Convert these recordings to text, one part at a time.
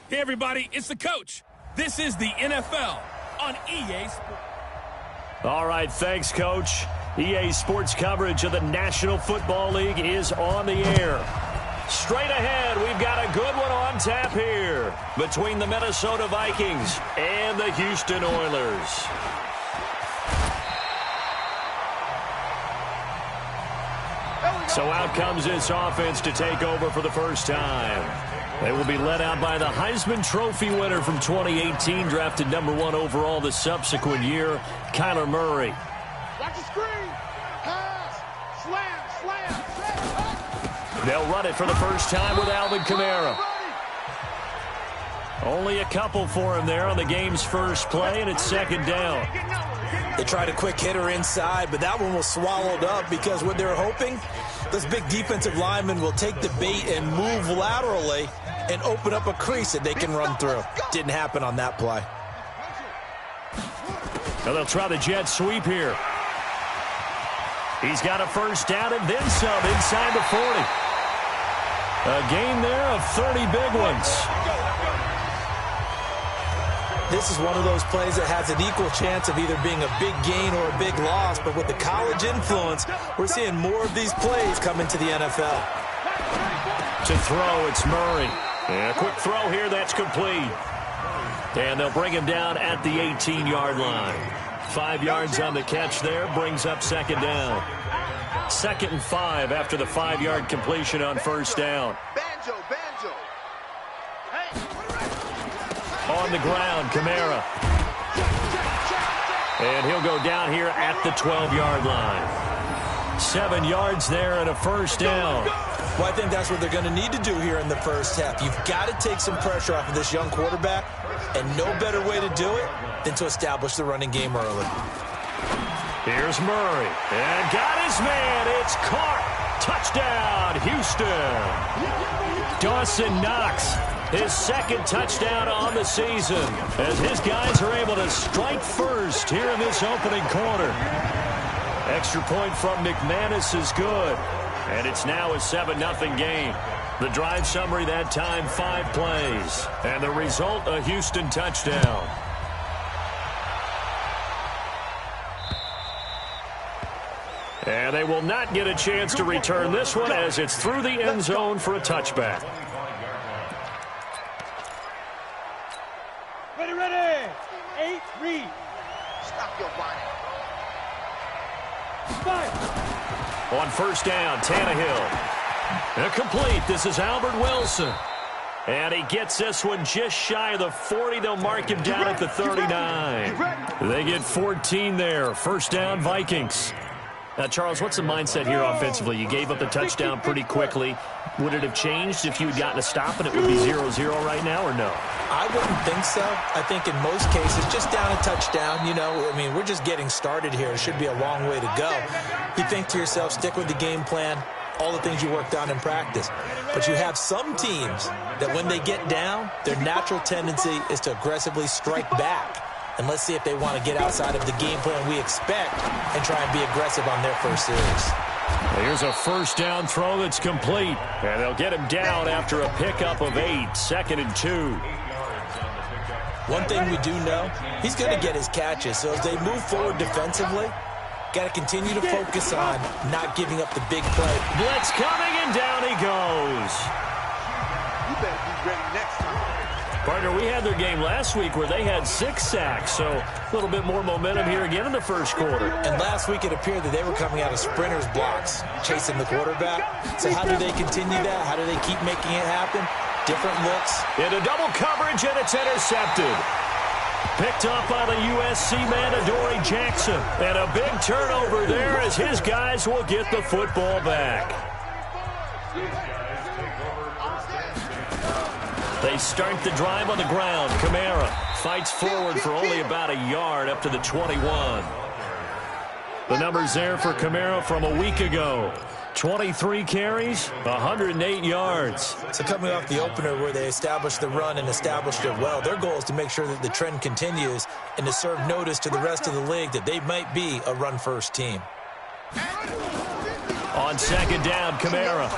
Hey, everybody, it's the coach. This is the NFL on EA Sports. All right, thanks, Coach. EA Sports coverage of the National Football League is on the air. Straight ahead, we've got a good one on tap here between the Minnesota Vikings and the Houston Oilers. So out comes this offense to take over for the first time. They will be led out by the Heisman Trophy winner from 2018, drafted number 1 overall the subsequent year, Kyler Murray. Watch the screen. Pass. Slam. They'll run it for the first time with Alvin Kamara. Only a couple for him there on the game's first play, and it's second down. They tried a quick hitter inside, but that one was swallowed up because what they're hoping, this big defensive lineman will take the bait and move laterally and open up a crease that they can run through. Didn't happen on that play. Now they'll try the jet sweep here. He's got a first down and then some inside the 40. A gain there of 30 big ones. This is one of those plays that has an equal chance of either being a big gain or a big loss, but with the college influence, we're seeing more of these plays come into the NFL. To throw, it's Murray. And a quick throw here, that's complete. And they'll bring him down at the 18-yard line. 5 yards on the catch there, brings up second down. 2nd and 5 after the 5-yard completion on first down. Banjo. On the ground, Kamara. And he'll go down here at the 12-yard line. 7 yards there and a first down. Well, I think that's what they're going to need to do here in the first half. You've got to take some pressure off of this young quarterback, and no better way to do it than to establish the running game early. Here's Murray. And got his man. It's caught. Touchdown, Houston. Dawson Knox, his 2nd touchdown on the season, as his guys are able to strike first here in this opening quarter. Extra point from McManus is good. And it's now a 7-0 game. The drive summary that time, 5 plays. And the result, a Houston touchdown. And they will not get a chance to return this one as it's through the end zone for a touchback. Ready. 8, read. Stop your whining. On first down, Tannehill. Complete. This is Albert Wilson. And he gets this one just shy of the 40. They'll mark him down at the 39. They get 14 there. First down, Vikings. Now, Charles, what's the mindset here offensively? You gave up the touchdown pretty quickly. Would it have changed if you had gotten a stop and it would be 0-0 right now, or no? I wouldn't think so. I think in most cases, just down a touchdown, we're just getting started here. It should be a long way to go. You think to yourself, stick with the game plan, all the things you worked on in practice. But you have some teams that when they get down, their natural tendency is to aggressively strike back. And let's see if they want to get outside of the game plan we expect and try and be aggressive on their first series. Here's a first down throw that's complete. And they'll get him down after a pickup of 8, 2nd and 2. One thing we do know, he's going to get his catches. So as they move forward defensively, got to continue to focus on not giving up the big play. Blitz coming, and down he goes. You better be ready next time. Partner, we had their game last week where they had 6 sacks, so a little bit more momentum here again in the first quarter. And last week it appeared that they were coming out of sprinters blocks, chasing the quarterback. So how do they continue that? How do they keep making it happen? Different looks. Into double coverage, and it's intercepted. Picked up by the USC man, Adoree Jackson. And a big turnover there as his guys will get the football back. They start the drive on the ground. Kamara fights forward for only about a yard up to the 21. The numbers there for Kamara from a week ago. 23 carries, 108 yards. So coming off the opener where they established the run and established it well, their goal is to make sure that the trend continues and to serve notice to the rest of the league that they might be a run-first team. On second down, Kamara.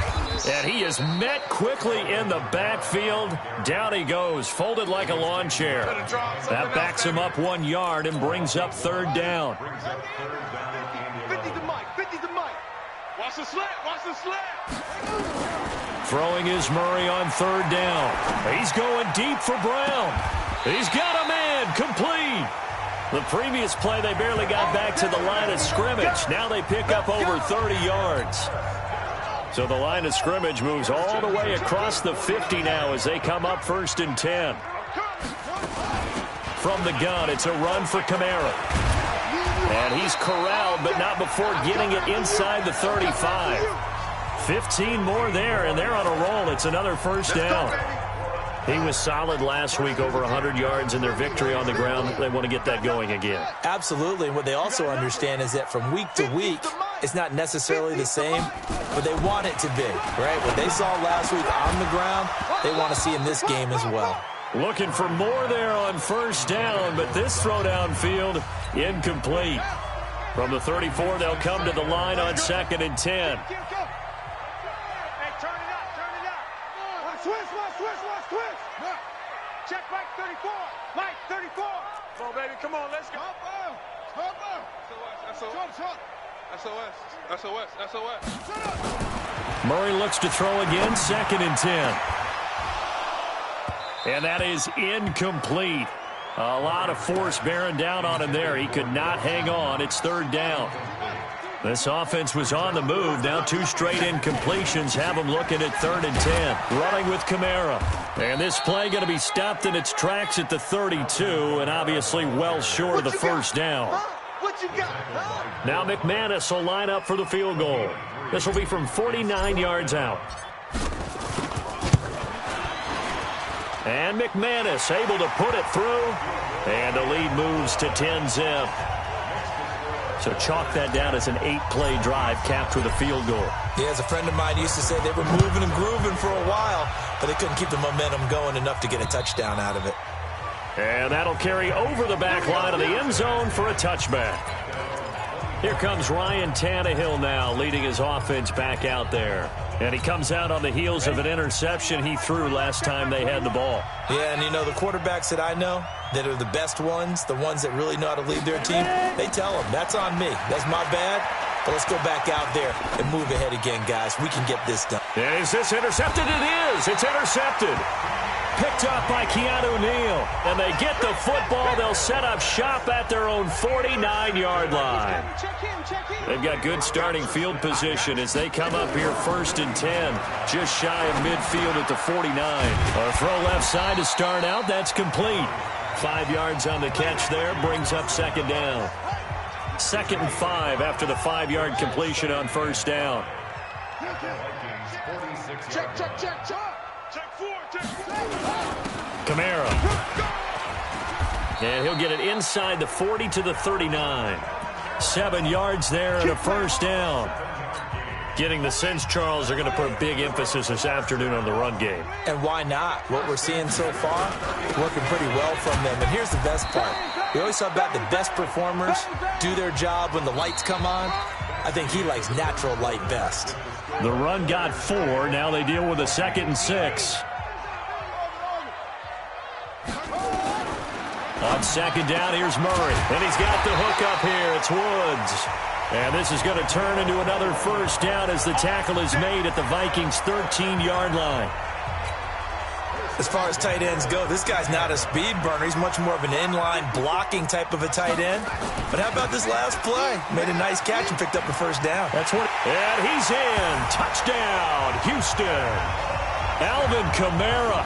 And he is met quickly in the backfield. Down he goes, folded like a lawn chair. That backs him up 1 yard and brings up third down. 50 to Mike. 50 to Mike. Watch the slant. Watch the slant. Throwing is Murray on third down. He's going deep for Brown. He's got a man, complete. The previous play, they barely got back to the line of scrimmage. Now they pick up over 30 yards. So the line of scrimmage moves all the way across the 50 now as they come up 1st and 10. From the gun, it's a run for Kamara. And he's corralled, but not before getting it inside the 35. 15 more there, and they're on a roll. It's another first down. He was solid last week, over 100 yards in their victory on the ground. They want to get that going again. Absolutely. And what they also understand is that from week to week, it's not necessarily the same, but they want it to be, right? What they saw last week on the ground, they want to see in this game as well. Looking for more there on first down, but this throw downfield, incomplete. From the 34, they'll come to the line on 2nd and 10. Check Mike 34. Mike 34. Come on, baby. Come on, let's go. SOS. Murray looks to throw again, 2nd and 10. And that is incomplete. A lot of force bearing down on him there. He could not hang on. It's 3rd down. This offense was on the move. Now 2 straight incompletions have them looking at 3rd and 10. Running with Kamara. And this play going to be stopped in its tracks at the 32, and obviously well short of the first down. What you got? Now McManus will line up for the field goal. This will be from 49 yards out. And McManus able to put it through, and the lead moves to 10-zip. So chalk that down as an 8-play drive capped with a field goal. Yeah, as a friend of mine used to say, they were moving and grooving for a while, but they couldn't keep the momentum going enough to get a touchdown out of it. And that'll carry over the back line of the end zone for a touchback. Here comes Ryan Tannehill now, leading his offense back out there. And he comes out on the heels of an interception he threw last time they had the ball. Yeah, and you know, the quarterbacks that I know that are the best ones, the ones that really know how to lead their team, they tell them, that's on me. That's my bad. But let's go back out there and move ahead again, guys. We can get this done. And is this intercepted? It is. It's intercepted. Picked up by Keanu Neal. And they get the football. They'll set up shop at their own 49-yard line. They've got good starting field position as they come up here 1st and 10. Just shy of midfield at the 49. A throw left side to start out. That's complete. 5 yards on the catch there. Brings up 2nd down. 2nd and 5 after the 5-yard completion on first down. Check. Check 4. Kamara. And he'll get it inside the 40 to the 39. 7 yards there and a first down. Getting the sense, Charles, they're going to put a big emphasis this afternoon on the run game. And why not? What we're seeing so far, working pretty well from them. And here's the best part. We always talk about the best performers do their job when the lights come on. I think he likes natural light best. The run got 4. Now they deal with a 2nd and 6. On 2nd down, here's Murray. And he's got the hook up here. It's Woods. And this is going to turn into another first down as the tackle is made at the Vikings' 13-yard line. As far as tight ends go, this guy's not a speed burner. He's much more of an inline blocking type of a tight end. But how about this last play? Made a nice catch and picked up the first down. That's what. And he's in. Touchdown, Houston. Alvin Kamara,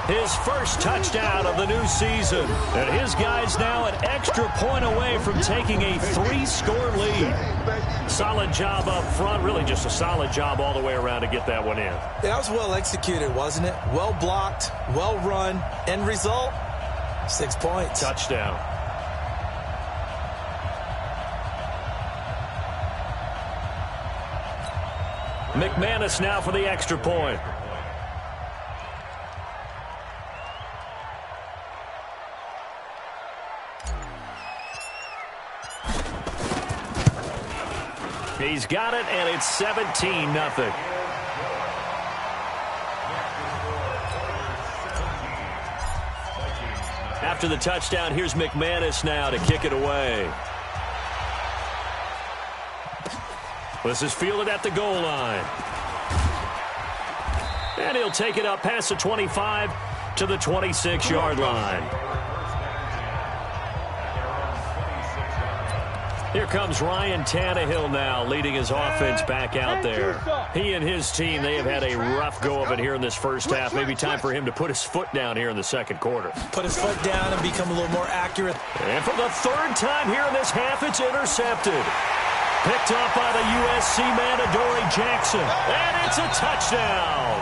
his first touchdown of the new season. And his guys now an extra point away from taking a 3-score lead. Solid job up front, really just a solid job all the way around to get that one in. That was well executed, wasn't it? Well blocked, well run. End result, 6 points. Touchdown. McManus now for the extra point. He's got it, and it's 17-0. After the touchdown, here's McManus now to kick it away. This is fielded at the goal line. And he'll take it up past the 25 to the 26-yard line. Here comes Ryan Tannehill now, leading his offense back out there. He and his team, they have had a rough go of it here in this first half. Maybe time for him to put his foot down here in the second quarter. Put his foot down and become a little more accurate. And for the third time here in this half, it's intercepted. Picked up by the USC man, Adoree Jackson. And it's a touchdown.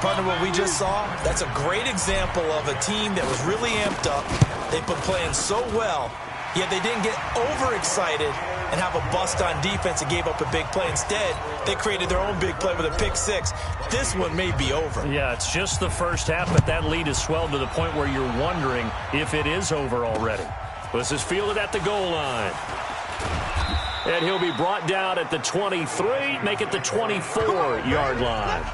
Partner, what we just saw, that's a great example of a team that was really amped up. They've been playing so well, yet they didn't get overexcited and have a bust on defense and gave up a big play. Instead, they created their own big play with a pick six. This one may be over. Yeah, it's just the first half, but that lead has swelled to the point where you're wondering if it is over already. This is fielded at the goal line. And he'll be brought down at the 23, make it the 24-yard line.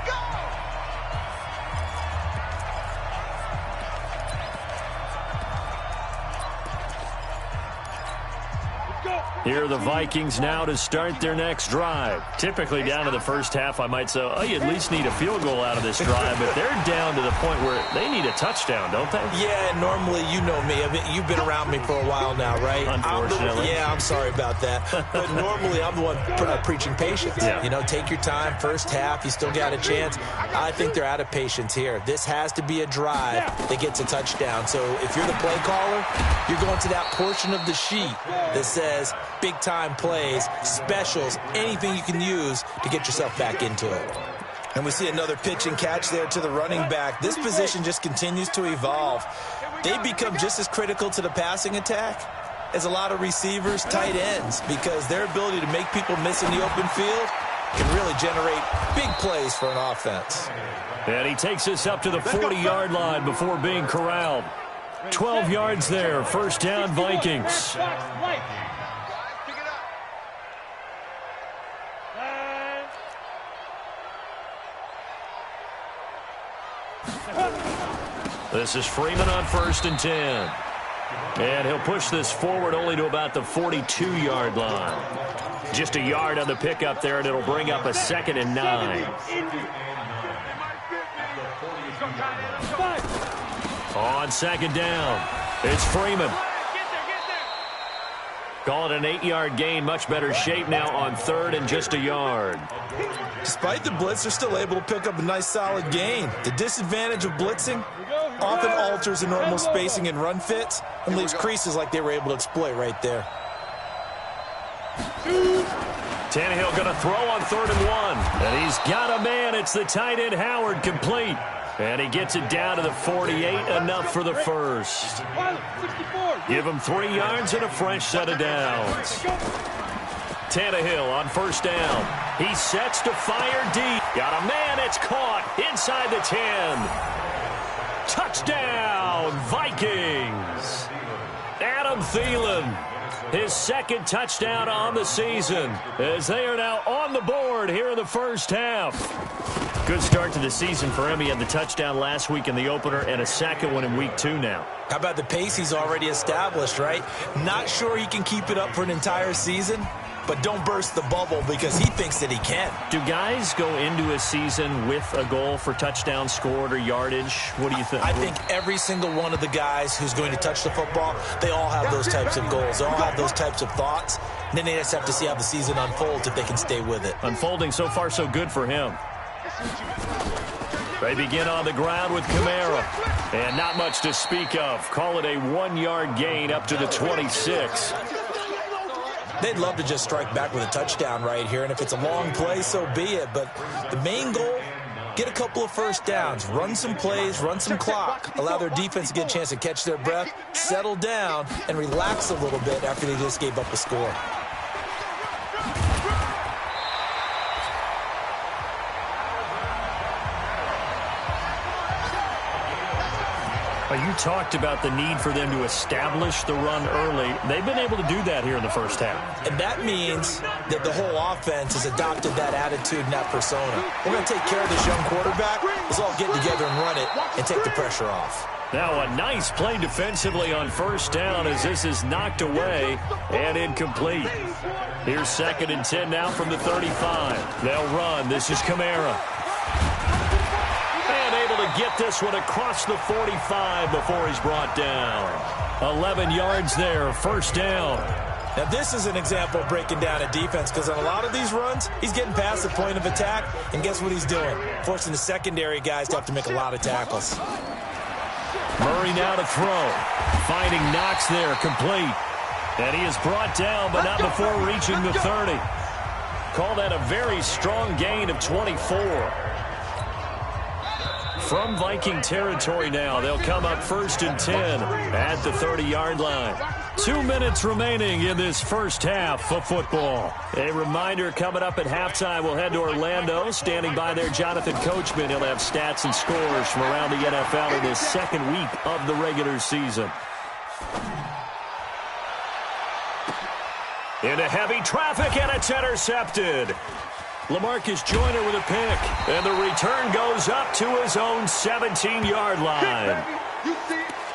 Here are the Vikings now to start their next drive. Typically down to the first half, I might say, oh, you at least need a field goal out of this drive, but they're down to the point where they need a touchdown, don't they? Yeah, normally, you know me. You've been around me for a while now, right? Unfortunately. I'm sorry about that. But normally, I'm the one preaching patience. Yeah. You know, take your time. First half, you still got a chance. I think they're out of patience here. This has to be a drive that gets a touchdown. So if you're the play caller, you're going to that portion of the sheet that says big-time plays, specials, anything you can use to get yourself back into it. And we see another pitch and catch there to the running back. This position just continues to evolve. They become just as critical to the passing attack as a lot of receivers, tight ends, because their ability to make people miss in the open field can really generate big plays for an offense. And he takes us up to the 40-yard line before being corralled. 12 yards there, first down Vikings. This is Freeman on 1st and 10. And he'll push this forward only to about the 42-yard line. Just a yard on the pickup there, and it'll bring up a 2nd and 9. On 2nd down, it's Freeman. Call it an 8-yard gain, much better shape now on 3rd and just a yard. Despite the blitz, they're still able to pick up a nice solid gain. The disadvantage of blitzing often alters the normal spacing and run fits and leaves creases like they were able to exploit right there. Tannehill going to throw on 3rd and 1. And he's got a man. It's the tight end Howard, complete. And he gets it down to the 48, enough for the first. Give him 3 yards and a fresh set of downs. Tannehill on 1st down. He sets to fire deep. Got a man. It's caught inside the 10. Touchdown, Vikings. Adam Thielen, his 2nd touchdown on the season, as they are now on the board here in the first half. Good start to the season for him. He had the touchdown last week in the opener and a 2nd one in week 2 now. How about the pace he's already established, right? Not sure he can keep it up for an entire season, but don't burst the bubble because he thinks that he can. Do guys go into a season with a goal for touchdown scored or yardage? What do you think? I think every single one of the guys who's going to touch the football, they all have those types of goals. They all have those types of thoughts. And then they just have to see how the season unfolds if they can stay with it. Unfolding so far so good for him. They begin on the ground with Kamara. And not much to speak of. Call it a 1-yard gain up to the 26. They'd love to just strike back with a touchdown right here, and if it's a long play, so be it. But the main goal, get a couple of first downs, run some plays, run some clock, allow their defense to get a chance to catch their breath, settle down, and relax a little bit after they just gave up a score. You talked about the need for them to establish the run early. They've been able to do that here in the first half. And that means that the whole offense has adopted that attitude and that persona. We're going to take care of this young quarterback. Let's all get together and run it and take the pressure off. Now a nice play defensively on first down as this is knocked away and incomplete. Here's 2nd and 10 now from the 35. They'll run. This is Kamara. And able to get this one across the 45 before he's brought down. 11 yards there, first down. Now this is an example of breaking down a defense because on a lot of these runs, he's getting past the point of attack, and guess what he's doing? Forcing the secondary guys to have to make a lot of tackles. Murray now to throw. Finding Knox there, complete. And he is brought down, but not before reaching the 30. Call that a very strong gain of 24. From Viking territory now, they'll come up 1st and 10 at the 30-yard line. 2 minutes remaining in this first half of football. A reminder coming up at halftime, we'll head to Orlando. Standing by there, Jonathan Coachman. He'll have stats and scores from around the NFL in this second week of the regular season. Into heavy traffic, and it's intercepted. LaMarcus Joyner with a pick, and the return goes up to his own 17-yard line.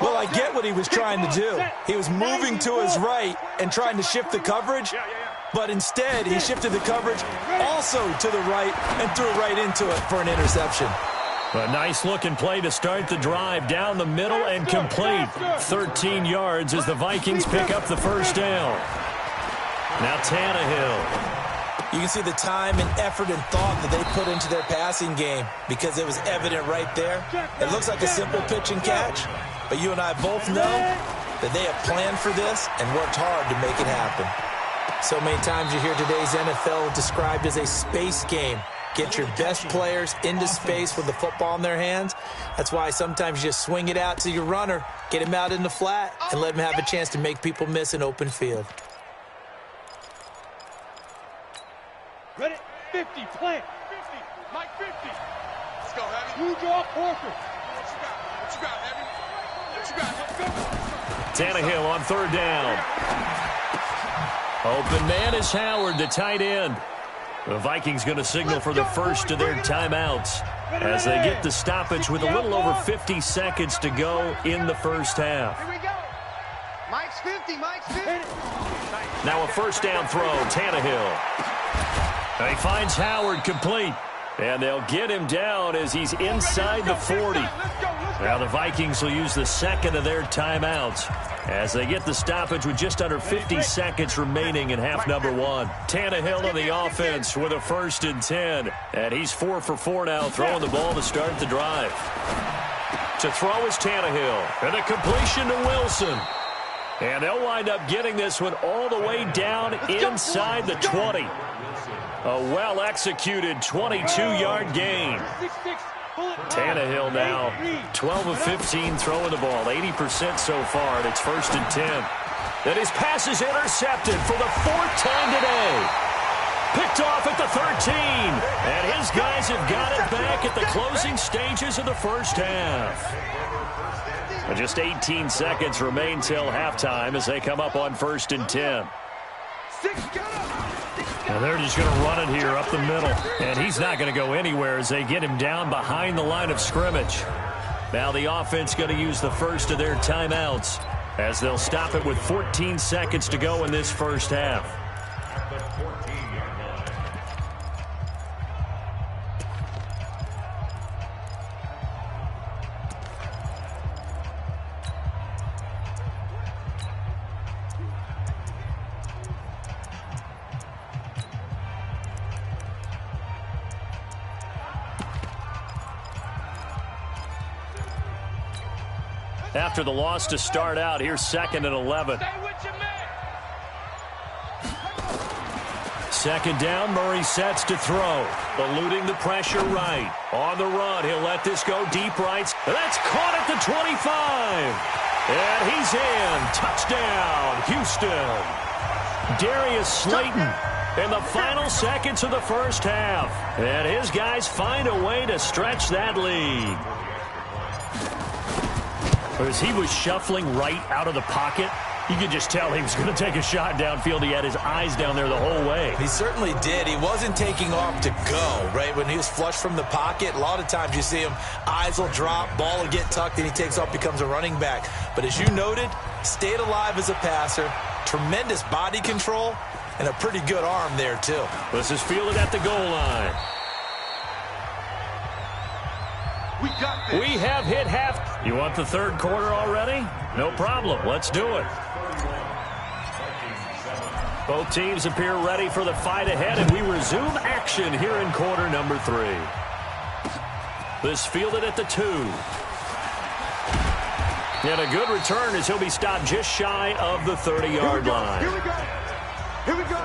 Well, I get what he was trying to do. He was moving to his right and trying to shift the coverage, but instead he shifted the coverage also to the right and threw right into it for an interception. A nice-looking play to start the drive down the middle and complete. 13 yards as the Vikings pick up the first down. Now Tannehill. You can see the time and effort and thought that they put into their passing game because it was evident right there. It looks like a simple pitch and catch, but you and I both know that they have planned for this and worked hard to make it happen. So many times you hear today's NFL described as a space game. Get your best players into space with the football in their hands. That's why sometimes you just swing it out to your runner, get him out in the flat, and let him have a chance to make people miss an open field. Ready? 50, plant. 50, Mike 50. Let's go, Heavy. You draw Porter. What you got, Heavy? What you got? Let's go. Tannehill on 3rd down. Open man is Howard, the tight end. The Vikings going to signal for the first of their timeouts as they get the stoppage with a little over 50 seconds to go in the first half. Here we go. Mike's 50, Mike's 50. Now a first down throw, Tannehill. He finds Howard complete, and they'll get him down as he's inside the 40. Now the Vikings will use the second of their timeouts as they get the stoppage with just under 50 seconds remaining in half number 1. Tannehill on the offense with a 1st and 10, and he's 4 for 4 now, throwing the ball to start the drive. To throw is Tannehill, and a completion to Wilson. And they'll wind up getting this one all the way down inside the 20. A well-executed 22-yard gain. Tannehill now 12 of 15 throwing the ball, 80% so far, and it's 1st and 10. And his pass is intercepted for the 4th time today. Picked off at the 13, and his guys have got it back at the closing stages of the first half. Just 18 seconds remain till halftime as they come up on 1st and 10. And they're just going to run it here up the middle. And he's not going to go anywhere as they get him down behind the line of scrimmage. Now the offense going to use the first of their timeouts as they'll stop it with 14 seconds to go in this first half. After the loss to start out, here's 2nd and 11. Second down, Murray sets to throw. Eluding the pressure right. On the run, he'll let this go deep right. That's caught at the 25. And he's in. Touchdown, Houston. Darius Slayton in the final seconds of the first half. And his guys find a way to stretch that lead. As he was shuffling right out of the pocket, you could just tell he was going to take a shot downfield. He had his eyes down there the whole way. He certainly did. He wasn't taking off to go, right? When he was flush from the pocket, a lot of times you see him, eyes will drop, ball will get tucked, and he takes off, becomes a running back. But as you noted, stayed alive as a passer, tremendous body control, and a pretty good arm there, too. This is fielded at the goal line. We got this. We have hit half. You want the third quarter already? No problem. Let's do it. Both teams appear ready for the fight ahead, and we resume action here in quarter number 3. This fielded at the 2. And a good return as he'll be stopped just shy of the 30-yard line. Here we go. Here we go.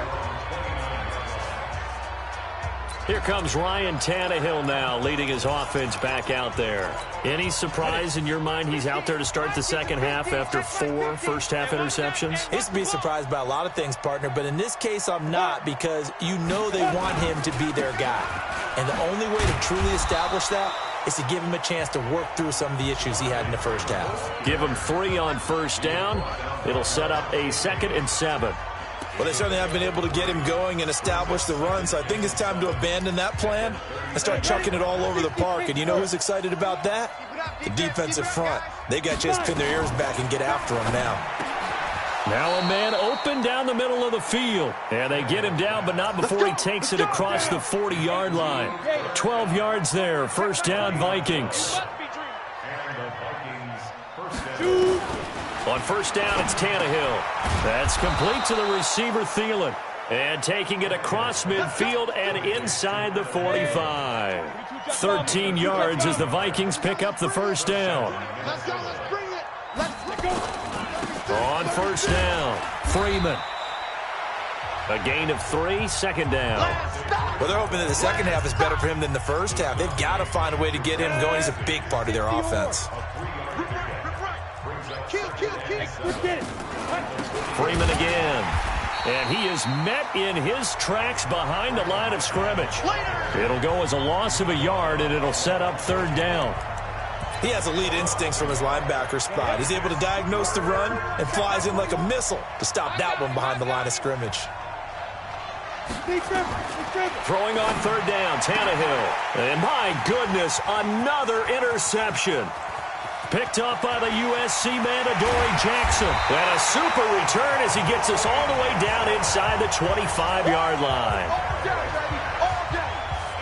Here comes Ryan Tannehill now, leading his offense back out there. Any surprise in your mind he's out there to start the second half after 4 first-half interceptions? He's to be surprised by a lot of things, partner, but in this case I'm not, because you know they want him to be their guy. And the only way to truly establish that is to give him a chance to work through some of the issues he had in the first half. Give him 3 on first down. It'll set up a 2nd and 7. Well, they certainly have been able to get him going and establish the run, so I think it's time to abandon that plan and start chucking it all over the park. And you know who's excited about that? The defensive front. They got just pin their ears back and get after him now. Now a man open down the middle of the field. And they get him down, but not before he takes it across the 40-yard line. 12 yards there. First down, Vikings. On first down, it's Tannehill. That's complete to the receiver, Thielen. And taking it across midfield and inside the 45. 13 yards as the Vikings pick up the first down. Let's go. Let's bring it. Let's go. On first down, Freeman. A gain of 3, second down. Well, they're hoping that the second half is better for him than the first half. They've got to find a way to get him going. He's a big part of their offense. Freeman again. And he is met in his tracks behind the line of scrimmage. It'll go as a loss of a yard, and it'll set up third down. He has elite instincts from his linebacker spot. He's able to diagnose the run and flies in like a missile to stop that one behind the line of scrimmage. Throwing on third down, Tannehill. And my goodness, another interception. Picked up by the USC man, Adoree Jackson. And a super return as he gets us all the way down inside the 25-yard line.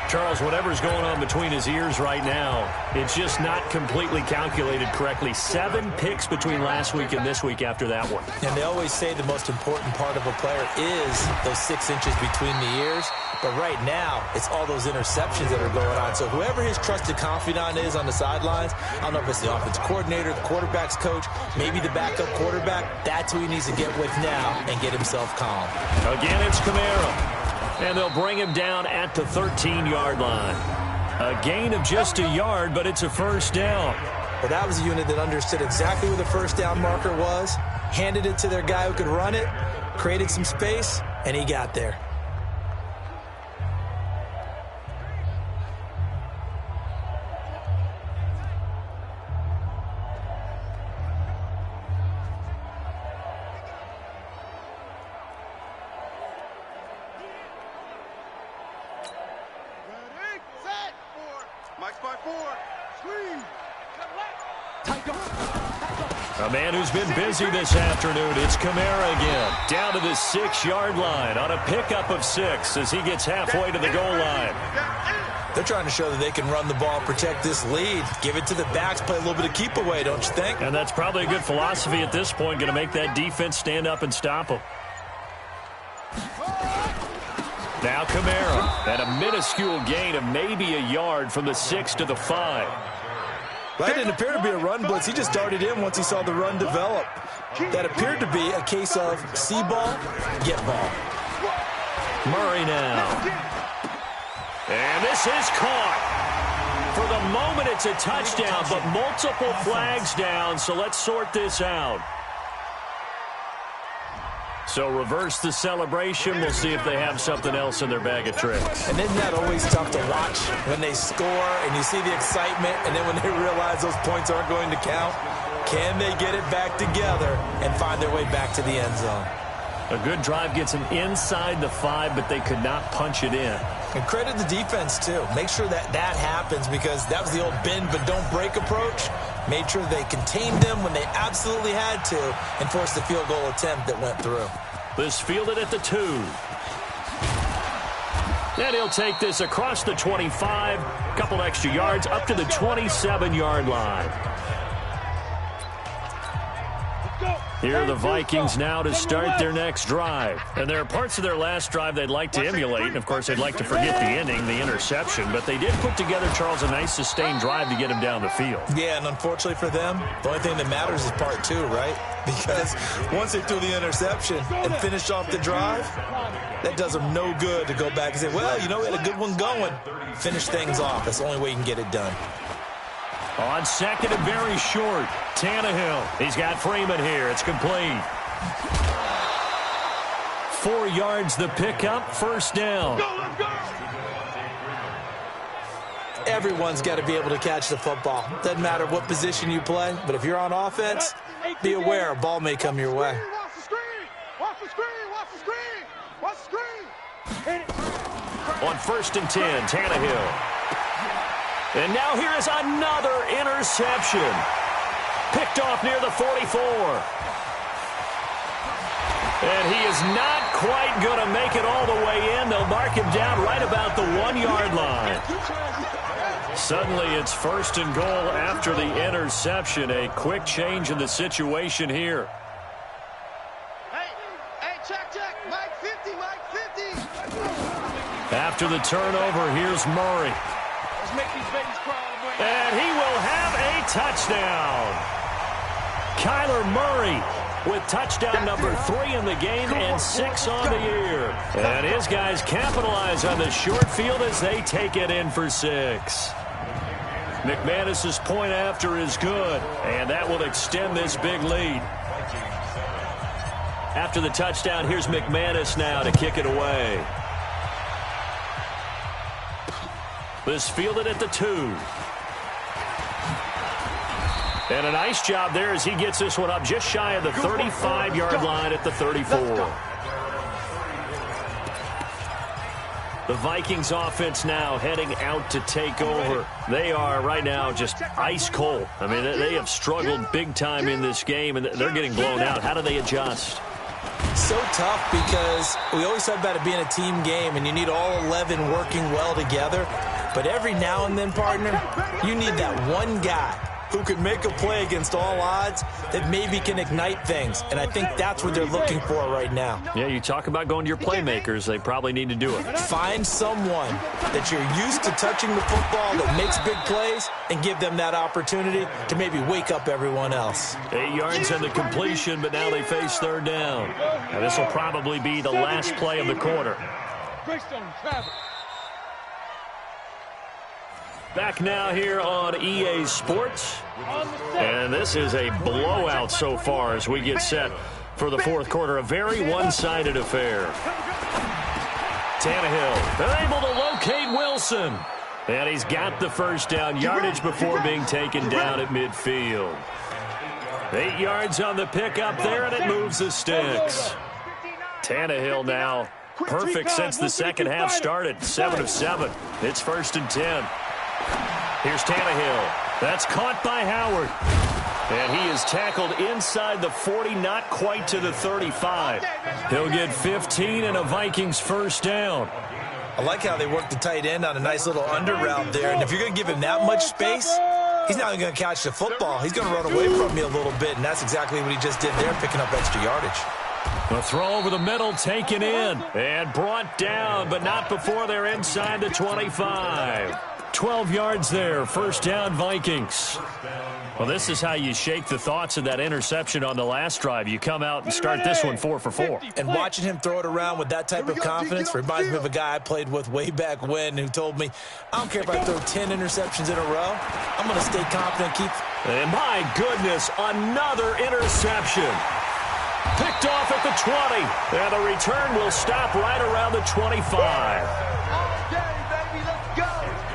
Charles, whatever's going on between his ears right now, it's just not completely calculated correctly. 7 picks between last week and this week after that one. And they always say the most important part of a player is those 6 inches between the ears. But right now, it's all those interceptions that are going on. So whoever his trusted confidant is on the sidelines, I don't know if it's the offense coordinator, the quarterback's coach, maybe the backup quarterback, that's who he needs to get with now and get himself calm. Again, it's Kamara. And they'll bring him down at the 13-yard line. A gain of just a yard, but it's a first down. Well, that was a unit that understood exactly where the first down marker was, handed it to their guy who could run it, created some space, and he got there. A man who's been busy this afternoon, it's Kamara again. Down to the 6-yard line on a pickup of 6 as he gets halfway to the goal line. They're trying to show that they can run the ball and protect this lead. Give it to the backs, play a little bit of keep away, don't you think? And that's probably a good philosophy at this point, going to make that defense stand up and stop them. Now Kamara at a minuscule gain of maybe a yard from the 6 to the 5. That didn't appear to be a run blitz. He just darted in once he saw the run develop. That appeared to be a case of see ball, get ball. Murray now. And this is caught. For the moment, it's a touchdown, but multiple flags down, so let's sort this out. So reverse the celebration. We'll see if they have something else in their bag of tricks. And isn't that always tough to watch when they score and you see the excitement, and then when they realize those points aren't going to count? Can they get it back together and find their way back to the end zone? A good drive gets them inside the 5, but they could not punch it in. And credit the defense, too. Make sure that happens, because that was the old bend but don't break approach. Made sure they contained them when they absolutely had to and forced the field goal attempt that went through. This fielded at the 2. And he'll take this across the 25, a couple extra yards up to the 27-yard line. Here are the Vikings now to start their next drive. And there are parts of their last drive they'd like to emulate. And, of course, they'd like to forget the ending, the interception. But they did put together, Charles, a nice sustained drive to get him down the field. Yeah, and unfortunately for them, the only thing that matters is part 2, right? Because once they threw the interception and finished off the drive, that does them no good to go back and say, well, you know, we had a good one going. Finish things off. That's the only way you can get it done. On second and very short, Tannehill. He's got Freeman here. It's complete. 4 yards the pickup, first down. Everyone's got to be able to catch the football. Doesn't matter what position you play, but if you're on offense, be aware a ball may come your way. Watch the screen! Watch the screen! Watch the screen! Watch the screen! On first and 10, Tannehill. And now here is another interception. Picked off near the 44. And he is not quite going to make it all the way in. They'll mark him down right about the 1-yard line. Suddenly it's first and goal after the interception. A quick change in the situation here. Hey, check. Mike 50, Mike 50. After the turnover, here's Murray. Let's make these babies cry. And he will have a touchdown. Kyler Murray with touchdown number 3 in the game and 6 on the year. And his guys capitalize on the short field as they take it in for 6. McManus's point after is good, and that will extend this big lead. After the touchdown, here's McManus now to kick it away. This fielded at the 2. And a nice job there as he gets this one up just shy of the 35-yard line at the 34. The Vikings offense now heading out to take over. They are right now just ice cold. I mean, they have struggled big time in this game, and they're getting blown out. How do they adjust? So tough, because we always talk about it being a team game, and you need all 11 working well together. But every now and then, partner, you need that one guy who can make a play against all odds that maybe can ignite things. And I think that's what they're looking for right now. Yeah, you talk about going to your playmakers. They probably need to do it. Find someone that you're used to touching the football that makes big plays and give them that opportunity to maybe wake up everyone else. 8 yards on the completion, but now they face third down. Now this will probably be the last play of the quarter. Back now here on EA Sports. And this is a blowout so far as we get set for the fourth quarter. A very one-sided affair. Tannehill able to locate Wilson. And he's got the first down yardage before being taken down at midfield. 8 yards on the pickup there, and it moves the sticks. Tannehill now perfect since the second half started. 7 of 7. It's first and 10. Here's Tannehill. That's caught by Howard. And he is tackled inside the 40, not quite to the 35. He'll get 15 and a Vikings first down. I like how they work the tight end on a nice little under route there. And if you're going to give him that much space, he's not going to catch the football. He's going to run away from you a little bit, and that's exactly what he just did there, picking up extra yardage. A throw over the middle, taken in, and brought down, but not before they're inside the 25. 12 yards there, first down Vikings. Well, this is how you shake the thoughts of that interception on the last drive. You come out and start this one 4 for 4. And watching him throw it around with that type of confidence reminds me of a guy I played with way back when who told me, I don't care if I throw 10 interceptions in a row, I'm going to stay confident, keep. And my goodness, another interception. Picked off at the 20. And the return will stop right around the 25.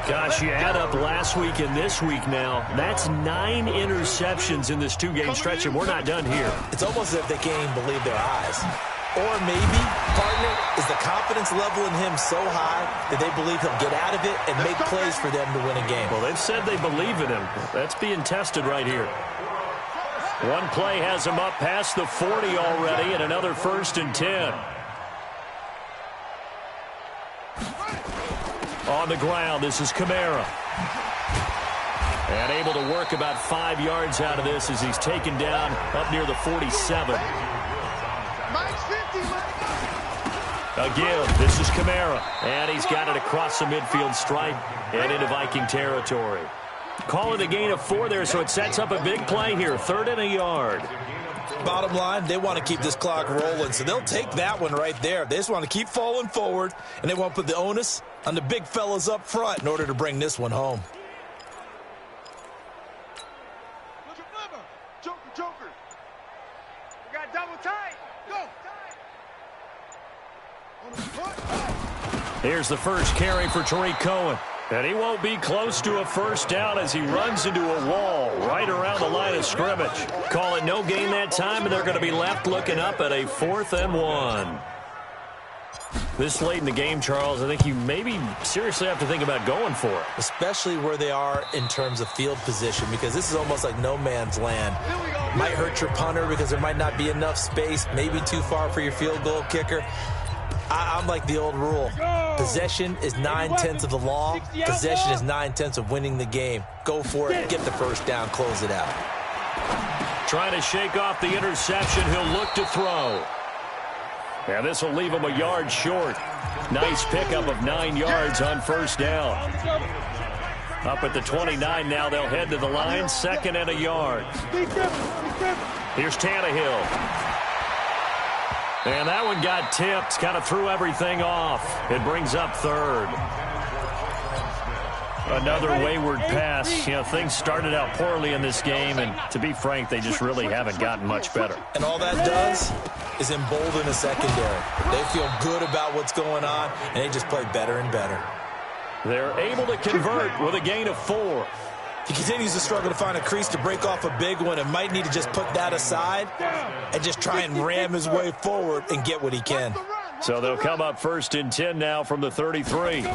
Gosh, you add up last week and this week now. That's 9 interceptions in this 2-game stretch, and we're not done here. It's almost as if they can't even believe their eyes. Or maybe, partner, is the confidence level in him so high that they believe he'll get out of it and make plays for them to win a game. Well, they've said they believe in him. That's being tested right here. One play has him up past the 40 already, and another 1st and 10. On the ground, this is Kamara. And able to work about 5 yards out of this as he's taken down up near the 47. Again, this is Kamara. And he's got it across the midfield stripe and into Viking territory. Calling a gain of 4 there, so it sets up a big play here. 3rd and a yard. Bottom line, they want to keep this clock rolling, so they'll take that one right there. They just want to keep falling forward, and they want to put the onus on the big fellas up front in order to bring this one home. Joker. We got double tight. Go. Here's the first carry for Tariq Cohen. And he won't be close to a 1st down as he runs into a wall right around the line of scrimmage. Call it no gain that time, and they're going to be left looking up at a 4th and 1. This late in the game, Charles, I think you maybe seriously have to think about going for it. Especially where they are in terms of field position, because this is almost like no man's land. Might hurt your punter because there might not be enough space, maybe too far for your field goal kicker. I'm like the old rule. Possession is 9/10 of the law. Possession is 9/10 of winning the game. Go for it. Get the 1st down. Close it out. Trying to shake off the interception. He'll look to throw. And this will leave him a yard short. Nice pickup of 9 yards on 1st down. Up at the 29 now. They'll head to the line. 2nd and a yard. Here's Tannehill. And that one got tipped, kind of threw everything off. It brings up 3rd. Another wayward pass. You know, things started out poorly in this game, and to be frank, they just really haven't gotten much better. And all that does is embolden the secondary. They feel good about what's going on, and they just play better and better. They're able to convert with a gain of 4. He continues to struggle to find a crease to break off a big one and might need to just put that aside and just try and ram his way forward and get what he can. So they'll come up 1st and 10 now from the 33.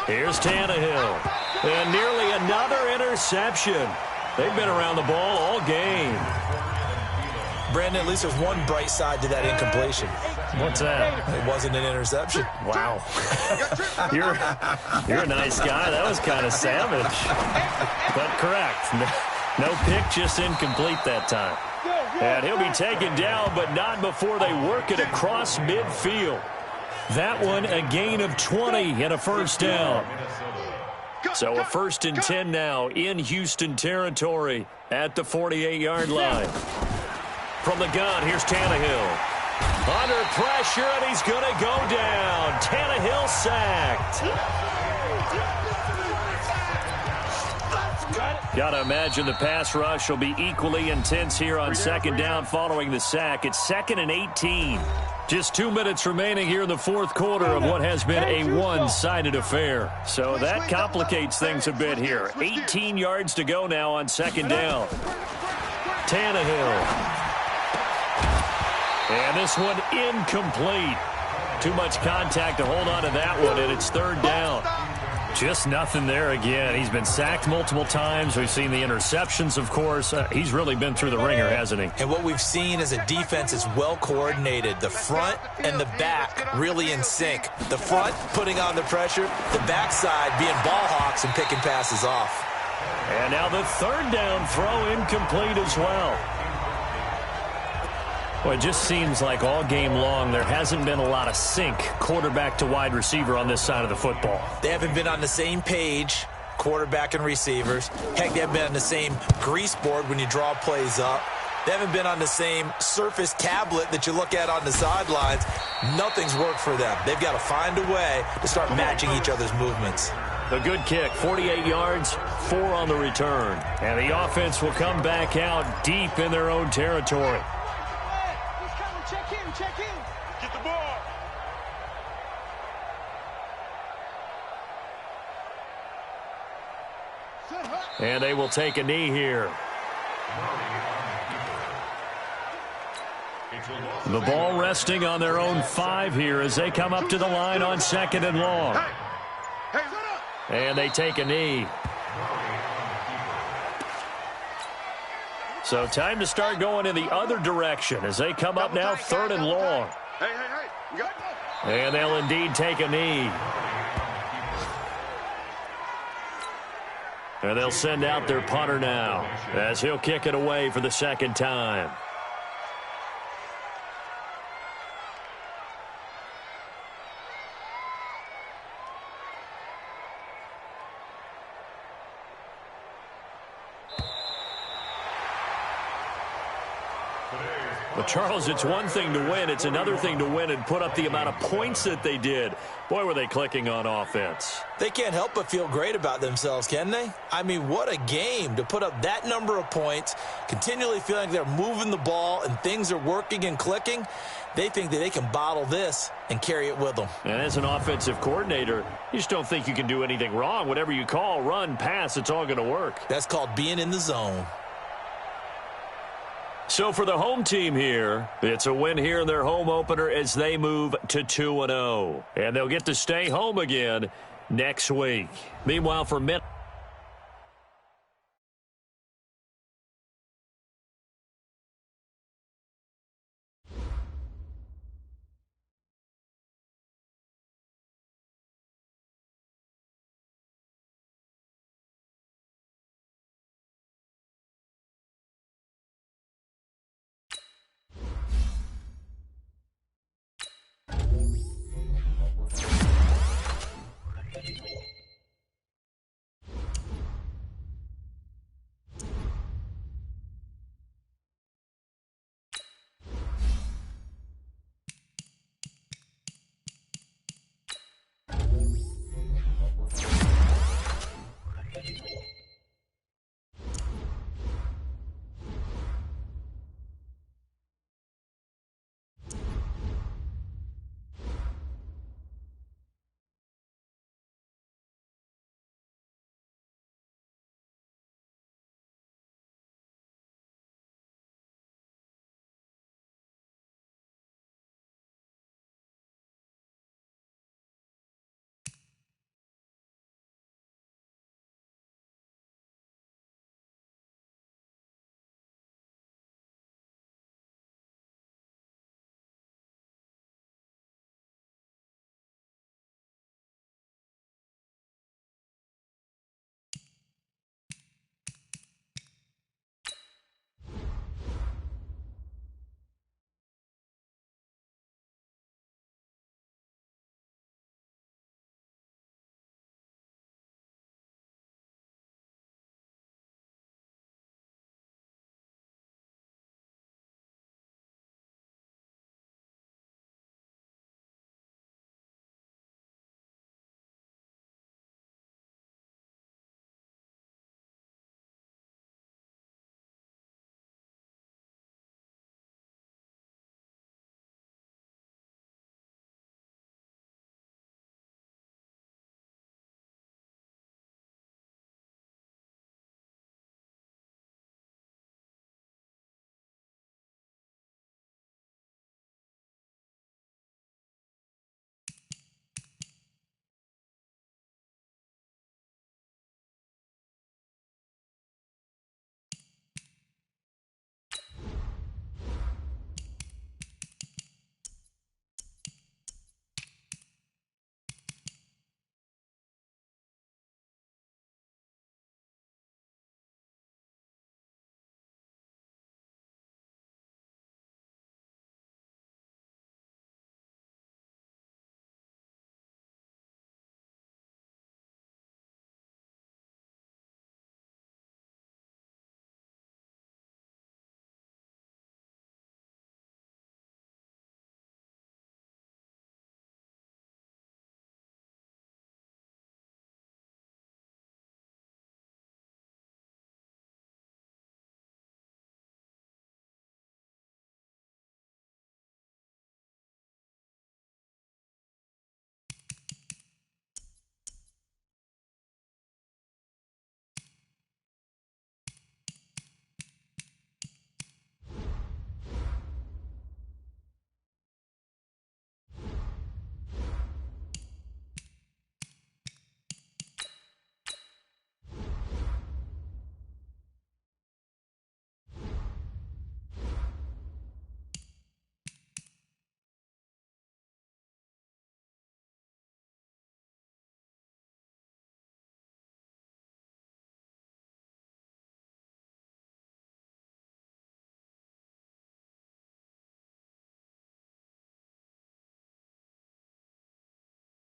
Here's Tannehill. And nearly another interception. They've been around the ball all game. Brandon, at least there's one bright side to that incompletion. What's that? It wasn't an interception. Wow. You're a nice guy. That was kind of savage. But correct. No pick, just incomplete that time. And he'll be taken down, but not before they work it across midfield. That one a gain of 20 and a 1st down. So a 1st and 10 now in Houston territory at the 48-yard line. From the gun, here's Tannehill. Under pressure, and he's going to go down. Tannehill sacked. Got to imagine the pass rush will be equally intense here on 2nd down following the sack. It's 2nd and 18. Just 2 minutes remaining here in the 4th quarter of what has been a one-sided affair. So that complicates things a bit here. 18 yards to go now on 2nd down. Tannehill. And this one incomplete. Too much contact to hold on to that one, and it's 3rd down. Just nothing there again. He's been sacked multiple times. We've seen the interceptions, of course. He's really been through the ringer, hasn't he? And what we've seen is a defense is well coordinated. The front and the back really in sync. The front putting on the pressure, the backside being ball hawks and picking passes off. And now the 3rd down throw incomplete as well. Well, it just seems like all game long there hasn't been a lot of sync quarterback to wide receiver on this side of the football. They haven't been on the same page, quarterback and receivers. Heck, they haven't been on the same grease board when you draw plays up. They haven't been on the same surface tablet that you look at on the sidelines. Nothing's worked for them. They've got to find a way to start matching each other's movements. A good kick, 48 yards, 4 on the return. And the offense will come back out deep in their own territory. Get the ball. And they will take a knee here. The ball resting on their own 5 here as they come up to the line on 2nd and long. And they take a knee. So time to start going in the other direction as they come up now 3rd and long. And they'll indeed take a knee. And they'll send out their punter now as he'll kick it away for the 2nd time. But, Charles, it's one thing to win. It's another thing to win and put up the amount of points that they did. Boy, were they clicking on offense. They can't help but feel great about themselves, can they? I mean, what a game to put up that number of points, continually feeling like they're moving the ball and things are working and clicking. They think that they can bottle this and carry it with them. And as an offensive coordinator, you just don't think you can do anything wrong. Whatever you call, run, pass, it's all going to work. That's called being in the zone. So for the home team here, it's a win here in their home opener as they move to 2-0. And they'll get to stay home again next week. Meanwhile, for